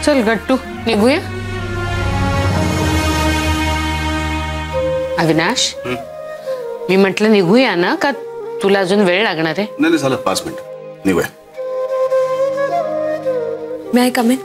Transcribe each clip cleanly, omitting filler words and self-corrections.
चल गट्टू निघूया. अविनाश मी म्हटलं निघूया ना, का तुला अजून वेळ लागणार आहे? नाही झालं 5 मिनिट निघूया. मे आय कम इन?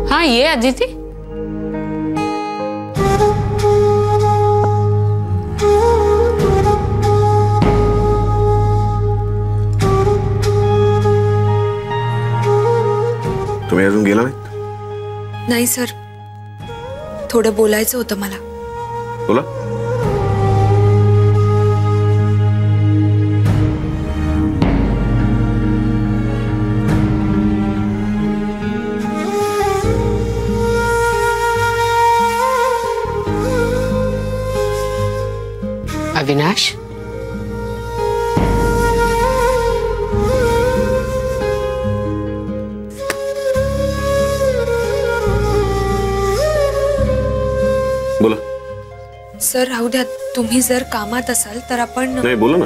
हाँ ये अदिति. तुम्ही अजून गेला नाही? नाही सर, थोडं बोलायचं होतं मला. बोला. अविनाश बोला. सर राहू द्या, तुम्ही जर कामात असाल तर आपण. नाही बोला ना.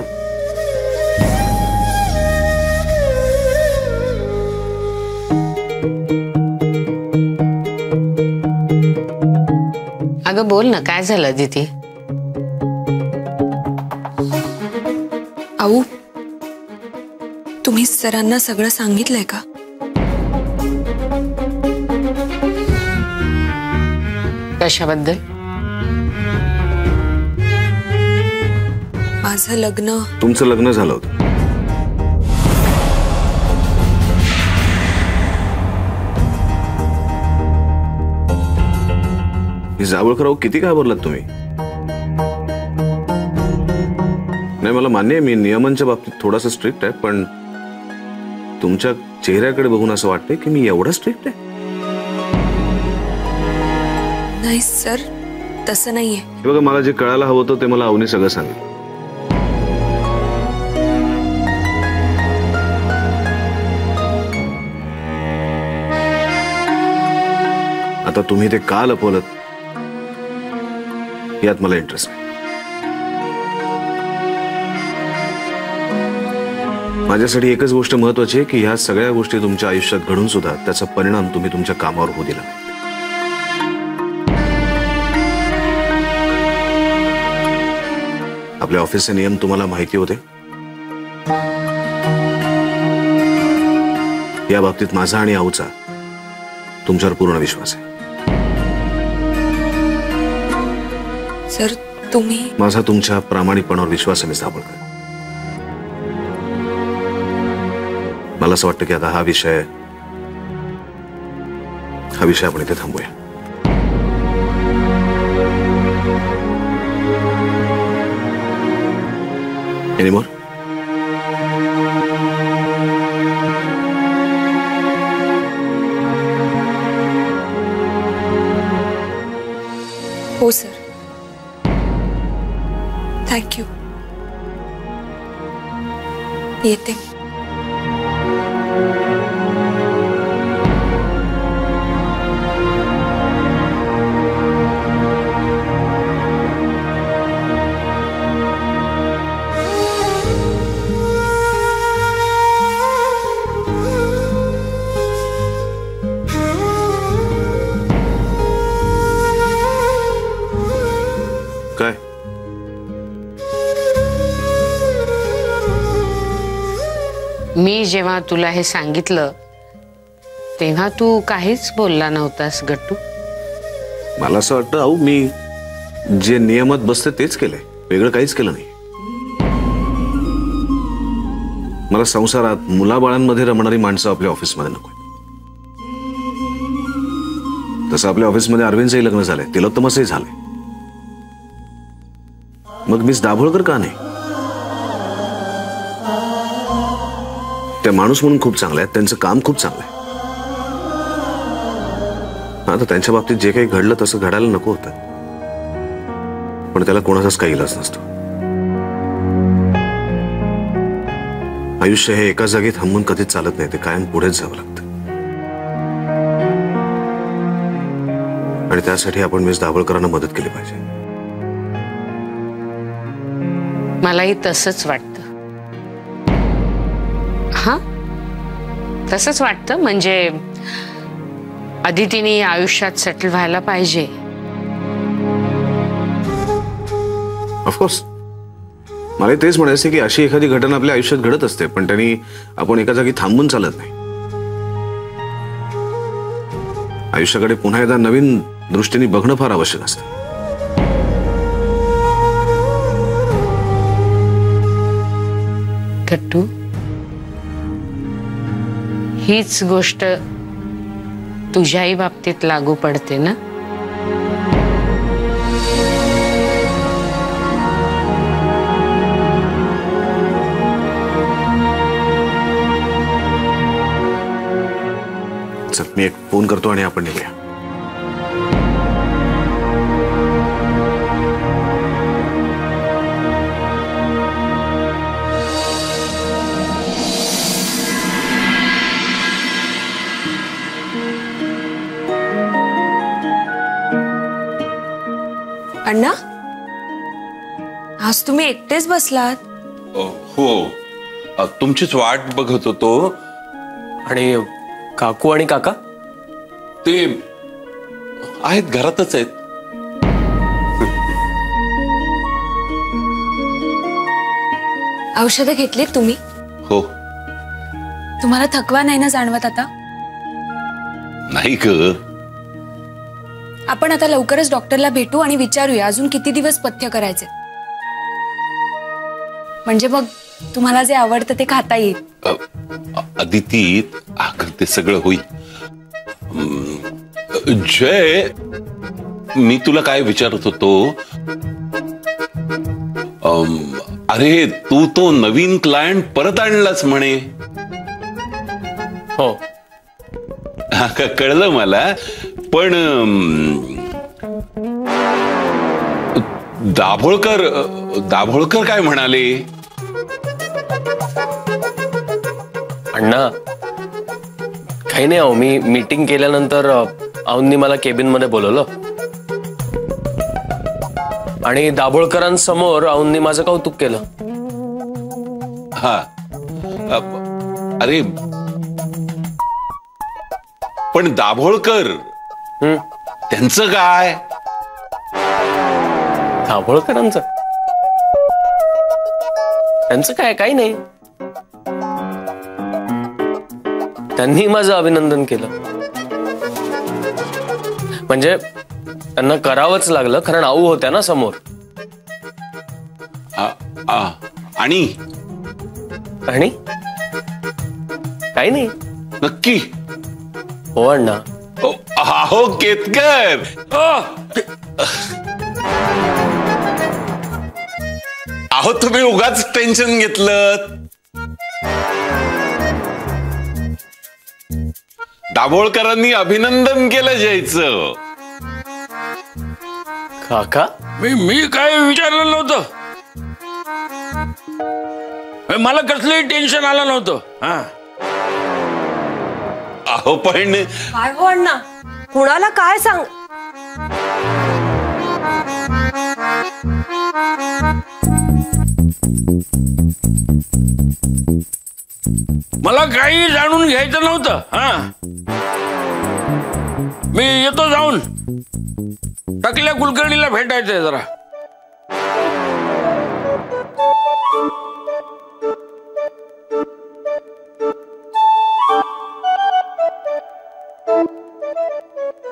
अगं बोल ना, काय झालं अदिति? आऊ, तुम्ही सरांना सगळं सांगितलंय का? कशाबद्दल? माझं लग्न. तुमचं लग्न झालं होतं. जावळकर किती घाबरलात तुम्ही? नाही मला मान्य आहे मी नियमांच्या बाबतीत थोडासा स्ट्रिक्ट आहे, पण तुमच्या चेहऱ्याकडे बघून असं वाटतंय की मी एवढा स्ट्रिक्ट आहे. नाही सर, तसं नाहीये. बघा मला जे कळायला हवं होतं ते मला अवनी सगळं सांगितलं. आता तुम्ही ते का लपवलंत यात मला इंटरेस्ट आहे. माझ्यासाठी एकच गोष्ट महत्वाची आहे की ह्या सगळ्या गोष्टी तुमच्या आयुष्यात घडून सुद्धा त्याचा परिणाम तुम्ही तुमच्या कामावर होऊ दिला नाही. आपल्या ऑफिसचे नियम तुम्हाला माहिती होते. या बाबतीत माझा आणि आऊचा तुमच्यावर पूर्ण विश्वास आहे. सर तुम्ही. माझा तुमच्या प्रामाणिकपणावर विश्वास आहे मिस दाभोळकर. मला असं वाटतं की आता हा विषय आपण इथे थांबूया. Any more? हो सर, थँक यू. येते. काय? मी जेव्हा तुला हे सांगितलं तेव्हा तू काहीच बोलला नव्हतास गट्टू. मला असं वाटतं आऊ मी जे नियमात बसते तेच केलंय, वेगळं काहीच केलं नाही. मला संसारात मुलाबाळांमध्ये रमणारी माणसं आपल्या ऑफिसमध्ये नको. तसं आपल्या ऑफिसमध्ये अरविंदचंही लग्न झालंय, तिलोत्तमाचंही झालंय. मग मिस दाभोळकर का नाही? त्या माणूस म्हणून खूप चांगले आहेत, त्यांचं काम खूप चांगलं आहे. आता त्यांच्या बाबतीत जे काही घडलं तसं घडायला नको होतं, पण त्याला कोणाचाच काही इलाज नसतो. आयुष्य हे एका जागी थांबून कधीच चालत नाही, ते कायम पुढेच जावं लागतं. आणि त्यासाठी आपण मिस दाभोळकरांना मदत केली पाहिजे. मलाही तसंच वाटतं. हा तसंच वाटतं. म्हणजे अदितीने आयुष्यात सेटल व्हायला पाहिजे. ऑफकोर्स मला तेच म्हणायचं की अशी एखादी घटना आपल्या आयुष्यात घडत असते, पण त्यांनी आपण एका जागी थांबून चालत नाही. आयुष्याकडे पुन्हा एकदा नवीन दृष्टीने बघणं फार आवश्यक असतं. गट्टू, हीच गोष्ट तुझ्याही बाबतीत लागू पडते ना? चल मी एक फोन करतो आणि आपण निघूया. अण्णा, आज तुम्ही एकटेच बसलात? हो, तुमचीच वाट बघत होतो. आणि काकू आणि काका ते आहेत, घरातच आहेत. औषधं घेतलीत तुम्ही? हो. तुम्हाला थकवा नाही ना जाणवत आता? नाही ग. आपण आता लवकरच डॉक्टरला भेटू आणि विचारूया अजून किती दिवस पथ्य करायचे, म्हणजे मग तुम्हाला जे आवडतं ते खाता येईल. अदिती, अगं ते सगळं होईल. जय, मी तुला काय विचारत होतो, अरे तू तो नवीन क्लायंट परत आणलास म्हणे. हो, कळलं मला, पण दाभोळकर काय म्हणाले? अण्णा काही नाही. अहो, मी मीटिंग केल्यानंतर अहोंनी मला केबिन मध्ये बोलवलं आणि दाभोळकरांसमोर अहोंनी माझं कौतुक केलं. हा, अरे पण दाभोळकर त्यांचं काय? दाभोळकरांचं त्यांचं काय? काही नाही. त्यांनी माझं अभिनंदन केलं. म्हणजे त्यांना करावंच लागलं, कारण आऊ होत्या ना समोर. आणि आणि काही नाही. नक्की? हो अण्णा. हो केतकर. अहो तुम्ही उगाच टेन्शन घेतलं. दाभोळकरांनी अभिनंदन केलं जयचं. काका, मी काय विचारलं नव्हतं. मला कसलंही टेन्शन आलं नव्हतं. अहो पण काय हो अण्णा, कुणाला काय सांग. मला काही जाणून घ्यायचं नव्हतं. मी येतो जाऊन. टाकल्या कुलकर्णीला भेटायचंय जरा.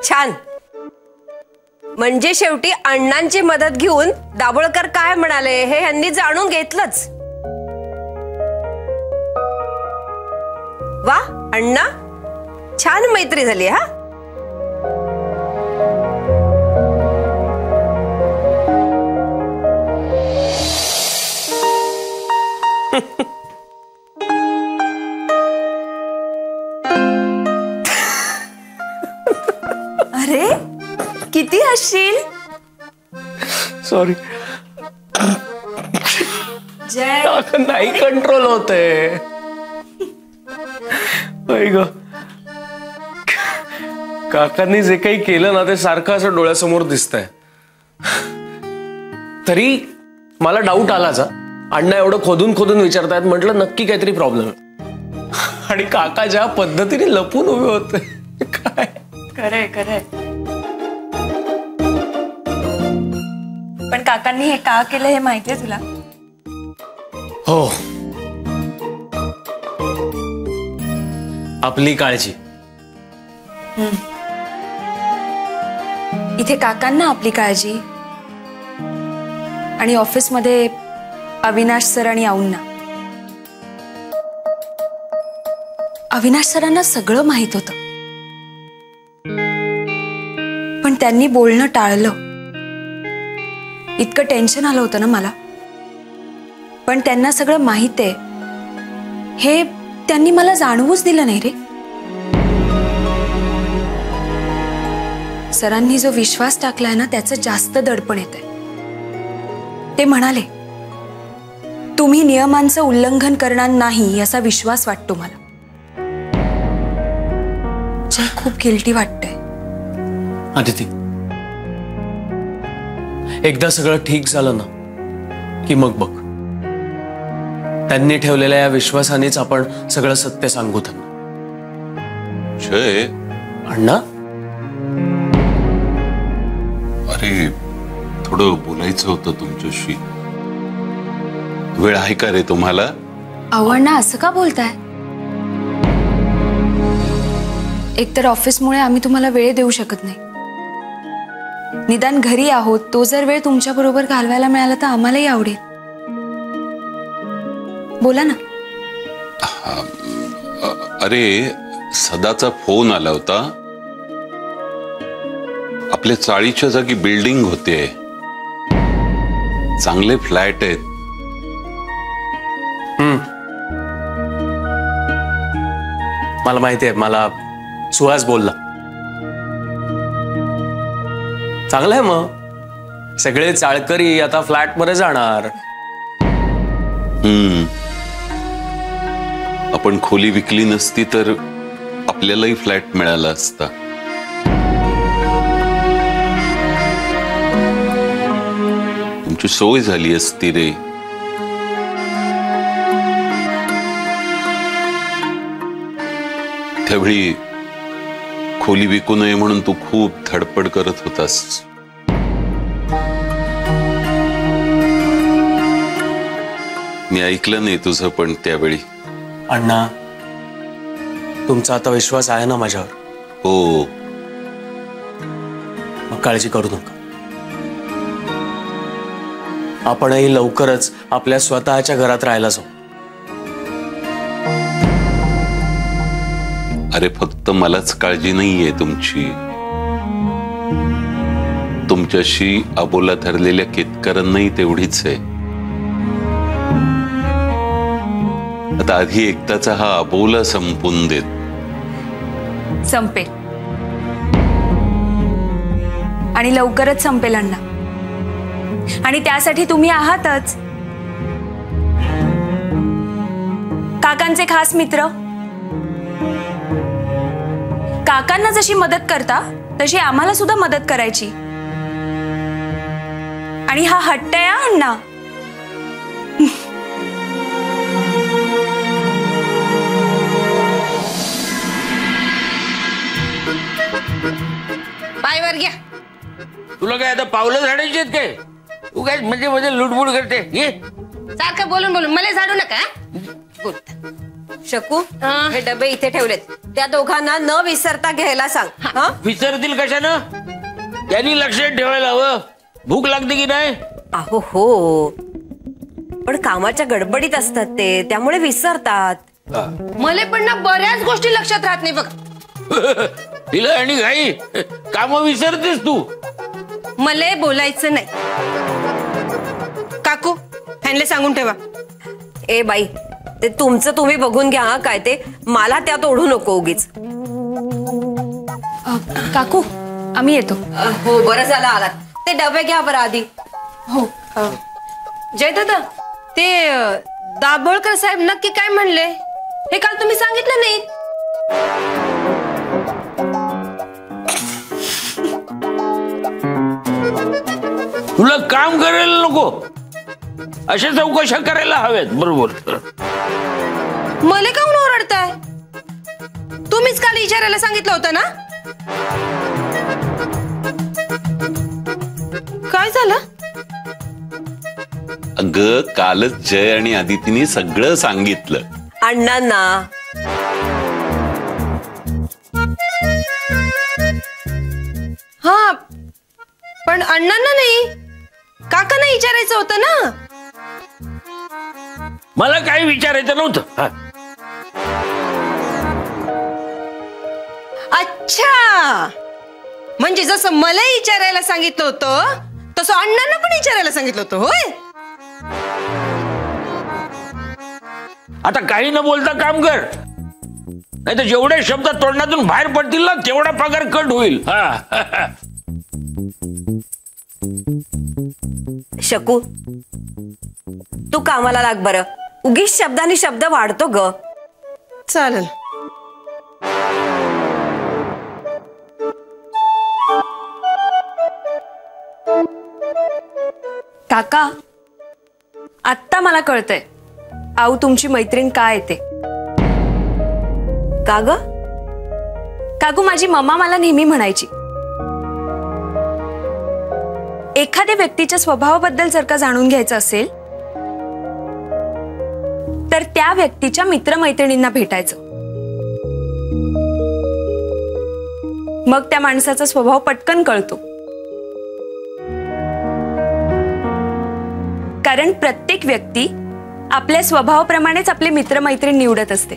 छान. म्हणजे शेवटी अण्णांची मदत घेऊन दाभोळकर काय म्हणाले हे ह्यांनी जाणून घेतलंच. वा अण्णा, छान मैत्री झाली. हा, अरे किती हसशील. सॉरी. जय, नाही कंट्रोल होते. काकांनी जे काही केलं ना ते सारखं असं डोळ्यासमोर दिसतंय. तरी मला डाऊट आलाच. अण्णा एवढं खोदून खोदून विचारतायत, म्हटलं नक्की काहीतरी प्रॉब्लेम आहे. आणि काका ज्या पद्धतीने लपून उभे होते काय. खरंय खरंय. पण काकांनी हे का केलं हे माहितीये तुला? हो, आपली काळजी. इथे काकांना आपली काळजी आणि ऑफिसमध्ये अविनाश सर आणि आऊंना. अविनाश सरांना सगळं माहित होतं, पण त्यांनी बोलणं टाळलं. इतकं टेन्शन आलं होतं ना मला. पण त्यांना सगळं माहित आहे हे त्यांनी मला जाणवूच दिलं नाही रे. सरांनी जो विश्वास टाकलाय ना त्याचं जास्त दडपण येतंय. ते म्हणाले, तुम्ही नियमांचं उल्लंघन करणार नाही याचा विश्वास वाटतो मला. जे खूप गिल्टी वाटतंय. आदिती, एकदा सगळं ठीक झालं ना की मग बघ, त्यांनी ठेवलेल्या या विश्वासानेच आपण सगळं सत्य सांगू त्यांना. जय, अण्णा, अरे थोडं बोलायचं होतं तुमच्याशी. वेळ आहे का रे तुम्हाला? अण्णा असं का बोलताय? एकतर ऑफिसमुळे आम्ही तुम्हाला वेळ देऊ शकत नाही. निदान घरी आहोत, तो जर वेळ तुमच्या बरोबर घालवायला मिळाला तर आम्हालाही आवडेल. बोला ना. अरे सदाचा फोन आला होता. आपल्या चाळीच्या जागी बिल्डिंग होते, चांगले फ्लॅट आहेत. मला माहिती आहे, मला सुहास बोलला. चांगलं आहे, मग सगळे चाळकरी आता फ्लॅट मध्ये जाणार. आपण खोली विकली नसती तर आपल्यालाही फ्लॅट मिळाला असता. तुमची सोय झाली असती रे. त्यावेळी खोली विकू नये म्हणून तू खूप धडपड करत होतास. मी ऐकलं नाही तुझं पण त्यावेळी. अण्णा, तुमचा आता विश्वास आहे ना माझ्यावर? हो. मग काळजी करू नका. आपणही लवकरच आपल्या स्वतःच्या घरात राहायला जाऊ. अरे फक्त मलाच काळजी नाहीये तुमची, तुमच्याशी अबोला धरलेल्या केतकरांनाही तेवढीच आहे. आता आधी एकदाचा हा अबोला संपून देत. संपेल आणि लवकरच संपेल अण्णा. आणि त्यासाठी तुम्ही आहातच काकांचे खास मित्र. काकांना जशी मदत करता तशी आम्हाला सुद्धा मदत करायची. आणि हा हट्ट आहे अण्णा. पायवर घ्या. तुला काय आता पावलं झाडायची आहेत काय? तू काय म्हणजे म्हणजे लुडबुड करते? ये सारखं बोलून बोलून मला झाडू नका. शकू, हे डबे इथे ठेवलेत, त्या दोघांना न विसरता घ्यायला सांग. विसरतील कशानं? त्यांनी लक्षात ठेवायला हवं. भूक लागते की नाही? अहो हो, पण कामाच्या गडबडीत असतात ते, त्यामुळे विसरतात. मला पण ना बऱ्याच गोष्टी लक्षात राहत नाही बघ. तिला आणि घाई, काम विसरतेस तू. मला बोलायचं नाही. काकू, ह्यांना सांगून ठेवा. ए बाई, ते तुमचं तुम्ही बघून घ्या. काय ते मला त्यात ओढू नको उगीच. काकू, आम्ही येतो. हो, बरं झालं आलात. ते डबे घ्या बरं आधी. हो. जय दादा, ते दाभोळकर साहेब नक्की काय म्हणले हे काल तुम्ही सांगितलं नाही. तुला काम करायला नको, अशा चौकशा करायला हव्यात. बरोबर. मला काऊन ओरडताय? तुम्हीच काल विचारायला सांगितलं होतं ना. काय झालं? अगं कालच जय आणि आदितीने सगळं सांगितलं अण्णांना. हा पण अण्णांना नाही, काकांना विचारायचं होतं ना. मला काही विचारायचं नव्हतं. हा. अच्छा, म्हणजे जसं मला विचारायला सांगितलं होतं तसं अण्णांना पण विचारायला सांगितलं होतं होय? आता काही न बोलता काम कर, नाही तर जेवढे शब्द तोंडातून बाहेर पडतील ना तेवढा पगार कट होईल. हा. शकू, तू कामाला लाग बरं. उगीच शब्दानी शब्द वाढतो ग. चालेल. काका, आत्ता मला कळतंय आऊ तुमची मैत्रीण काय येते. का ग? काकू, माझी मम्मा मला नेहमी म्हणायची, एखाद्या व्यक्तीच्या स्वभावाबद्दल जर का जाणून घ्यायचं असेल तर त्या व्यक्तीच्या मित्रमैत्रिणींना भेटायचं. मग त्या माणसाचा स्वभाव पटकन कळतो. कारण प्रत्येक व्यक्ती आपल्या स्वभावाप्रमाणेच आपले मित्रमैत्रीण निवडत असते.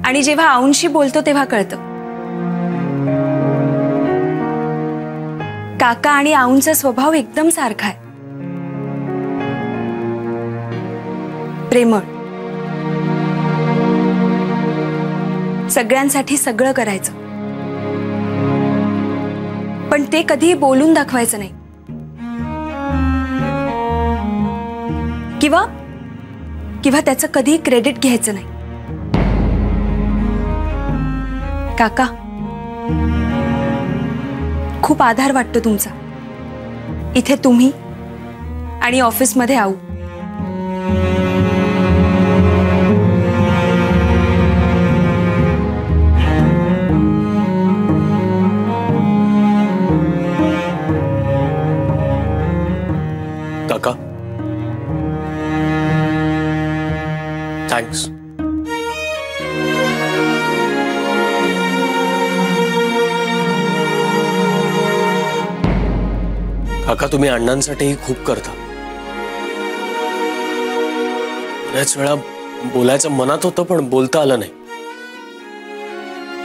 आणि जेव्हा आऊंशी बोलतो तेव्हा कळतं. काका आणि आऊंचा स्वभाव एकदम सारखा आहे. प्रेमळ, सगळ्यांसाठी सगळं करायचं, पण ते कधीही बोलून दाखवायचं नाही. किंवा त्याचं कधीही क्रेडिट घ्यायचं नाही. काका, खूप आधार वाटतो तुमचा. इथे तुम्ही आणि ऑफिसमध्ये आऊ. काका, थँक्स. काका, तुम्ही अण्णांसाठीही खूप करता. बऱ्याच वेळा बोलायचं मनात होतं पण बोलता आलं नाही.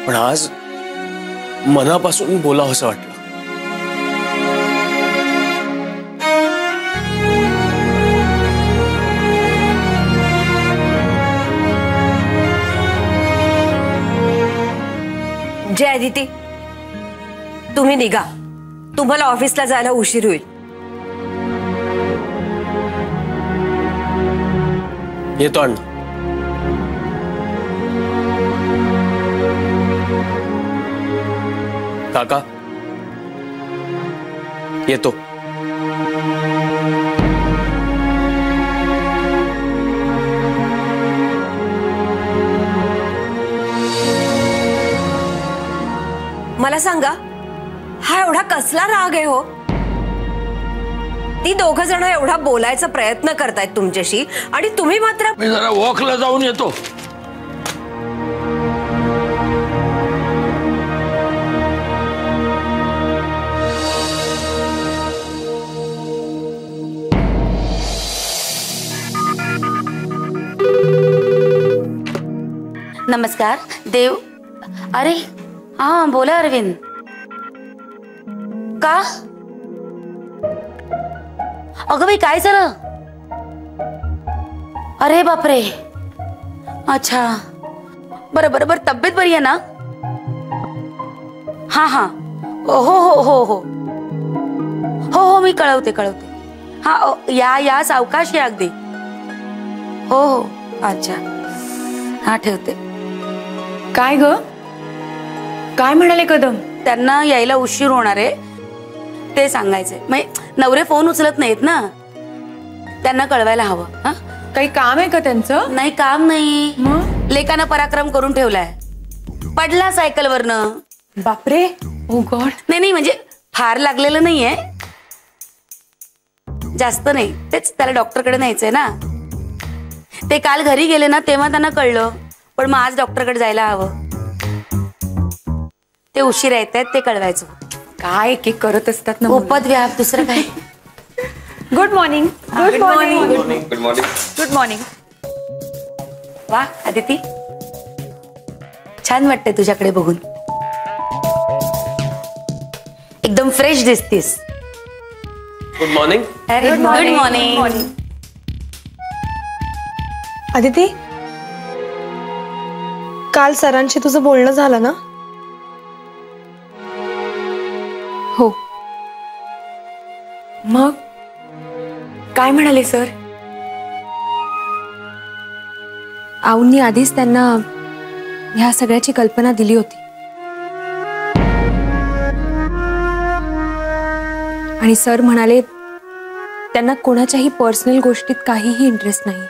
पण आज मनापासून बोलावं असं वाटलं. जय आदिती, तुम्ही निघा. तुम्हाला ऑफिसला जायला उशीर होईल. येतो अण्णा. काका, येतो. मला सांगा, हा एवढा कसला राग आहे हो? ती दोघं जण एवढा बोलायचा प्रयत्न करतायत तुमच्याशी आणि तुम्ही मात्र. मी जरा वॉकला जाऊन येतो. नमस्कार देव. अरे हा, बोला अरविंद. का? अगं बाई, काय झालं? अरे बापरे. अच्छा, बरं बरं बरं. तब्येत बरी आहे ना? हा हा, हो हो हो हो हो हो, मी कळवते. हा, या सावकाश या अगदी. हो हो, अच्छा. हा, ठेवते. काय ग? काय म्हणाले कदम? त्यांना यायला उशीर होणार आहे ते सांगायचंय. म्हणजे नवरे फोन उचलत नाहीत ना, त्यांना कळवायला हवं. हा, काही काम आहे का त्यांचं? नाही, काम नाही. लेकानं पराक्रम करून ठेवलाय. पडला सायकलवरनं. बापरे, ओ गॉड. नाही म्हणजे फार लागलेलं नाहीये, जास्त नाही. तेच त्याला डॉक्टरकडे न्यायचंय ना. ते काल घरी गेले ना तेव्हा त्यांना कळलं, पण मग आज डॉक्टरकडे जायला हवं. ते उशीर येत आहेत ते कळवायचं. काय एक एक करत असतात ना. उपद्व्याप, दुसरं काय. Good morning. Good morning. Good morning. Good morning. वा आदिती, छान वाटतंय तुझ्याकडे बघून. एकदम फ्रेश दिसतीस. Good morning. अरे गुड मॉर्निंग. अदिती, काल सरांशी तुझं बोलणं झालं ना? हो. मग काय म्हणाले सर? आऊंनी आधीच त्यांना ह्या सगळ्याची कल्पना दिली होती आणि सर म्हणाले त्यांना कोणाच्याही पर्सनल गोष्टीत काहीही इंटरेस्ट नाही.